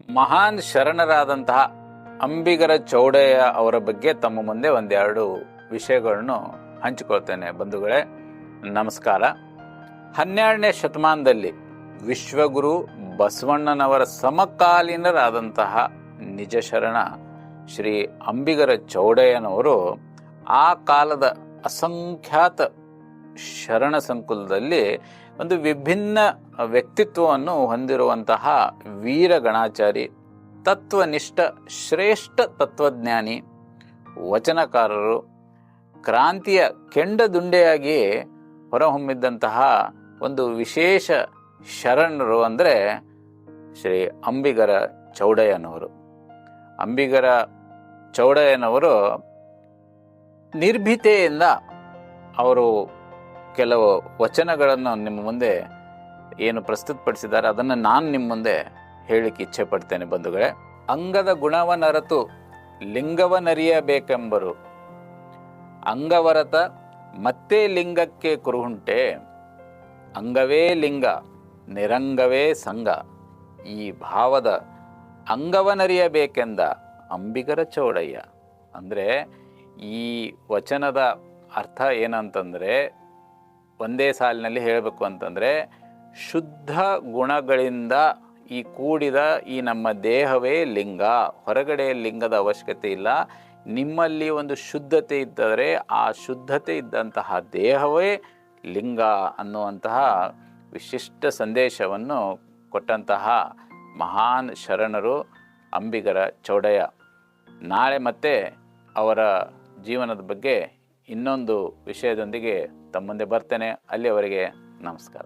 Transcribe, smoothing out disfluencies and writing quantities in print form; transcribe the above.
ಮಹಾನ್ ಶರಣರಾದಂತಹ ಅಂಬಿಗರ ಚೌಡಯ್ಯ ಅವರ ಬಗ್ಗೆ ತಮ್ಮ ಮುಂದೆ ಒಂದೆರಡು ವಿಷಯಗಳನ್ನು ಹಂಚಿಕೊಳ್ತೇನೆ. ಬಂಧುಗಳೇ, ನಮಸ್ಕಾರ. 12ನೇ ಶತಮಾನದಲ್ಲಿ ವಿಶ್ವಗುರು ಬಸವಣ್ಣನವರ ಸಮಕಾಲೀನರಾದಂತಹ ನಿಜ ಶರಣ ಶ್ರೀ ಅಂಬಿಗರ ಚೌಡಯ್ಯನವರು ಆ ಕಾಲದ ಅಸಂಖ್ಯಾತ ಶರಣ ಸಂಕುಲದಲ್ಲಿ ಒಂದು ವಿಭಿನ್ನ ವ್ಯಕ್ತಿತ್ವವನ್ನು ಹೊಂದಿರುವಂತಹ ವೀರ ಗಣಾಚಾರಿ, ತತ್ವನಿಷ್ಠ ಶ್ರೇಷ್ಠ ತತ್ವಜ್ಞಾನಿ, ವಚನಕಾರರು, ಕ್ರಾಂತಿಯ ಕೆಂಡದುಂಡೆಯಾಗಿ ಹೊರಹೊಮ್ಮಿದ್ದಂತಹ ಒಂದು ವಿಶೇಷ ಶರಣರು ಅಂದರೆ ಶ್ರೀ ಅಂಬಿಗರ ಚೌಡಯ್ಯನವರು. ಅಂಬಿಗರ ಚೌಡಯ್ಯನವರು ನಿರ್ಭೀತೆಯಿಂದ ಅವರು ಕೆಲವು ವಚನಗಳನ್ನು ನಿಮ್ಮ ಮುಂದೆ ಏನು ಪ್ರಸ್ತುತಪಡಿಸಿದ್ದಾರೆ ಅದನ್ನು ನಾನು ನಿಮ್ಮ ಮುಂದೆ ಹೇಳಿಕ್ಕೆ ಇಚ್ಛೆ ಪಡ್ತೇನೆ. ಬಂಧುಗಳೇ, ಅಂಗದ ಗುಣವನರತು ಲಿಂಗವನರಿಯಬೇಕೆಂಬರು, ಅಂಗವರತ ಮತ್ತೆ ಲಿಂಗಕ್ಕೆ ಕುರುಹುಂಟೆ, ಅಂಗವೇ ಲಿಂಗ ನಿರಂಗವೇ ಸಂಗ, ಈ ಭಾವದ ಅಂಗವನರಿಯಬೇಕೆಂದ ಅಂಬಿಗರ ಚೌಡಯ್ಯ. ಅಂದರೆ ಈ ವಚನದ ಅರ್ಥ ಏನಂತಂದರೆ, ಒಂದೇ ಸಾಲಿನಲ್ಲಿ ಹೇಳಬೇಕು ಅಂತಂದರೆ, ಶುದ್ಧ ಗುಣಗಳಿಂದ ಈ ಕೂಡಿದ ಈ ನಮ್ಮ ದೇಹವೇ ಲಿಂಗ, ಹೊರಗಡೆ ಲಿಂಗದ ಅವಶ್ಯಕತೆ ಇಲ್ಲ. ನಿಮ್ಮಲ್ಲಿ ಒಂದು ಶುದ್ಧತೆ ಇದ್ದರೆ ಆ ಶುದ್ಧತೆ ಇದ್ದಂತಹ ದೇಹವೇ ಲಿಂಗ ಅನ್ನುವಂತಹ ವಿಶಿಷ್ಟ ಸಂದೇಶವನ್ನು ಕೊಟ್ಟಂತಹ ಮಹಾನ್ ಶರಣರು ಅಂಬಿಗರ ಚೌಡಯ್ಯ. ನಾಳೆ ಮತ್ತೆ ಅವರ ಜೀವನದ ಬಗ್ಗೆ ಇನ್ನೊಂದು ವಿಷಯದೊಂದಿಗೆ ತಮ್ಮ ಮುಂದೆ ಬರ್ತೇನೆ. ಅಲ್ಲಿಯವರೆಗೆ ನಮಸ್ಕಾರ.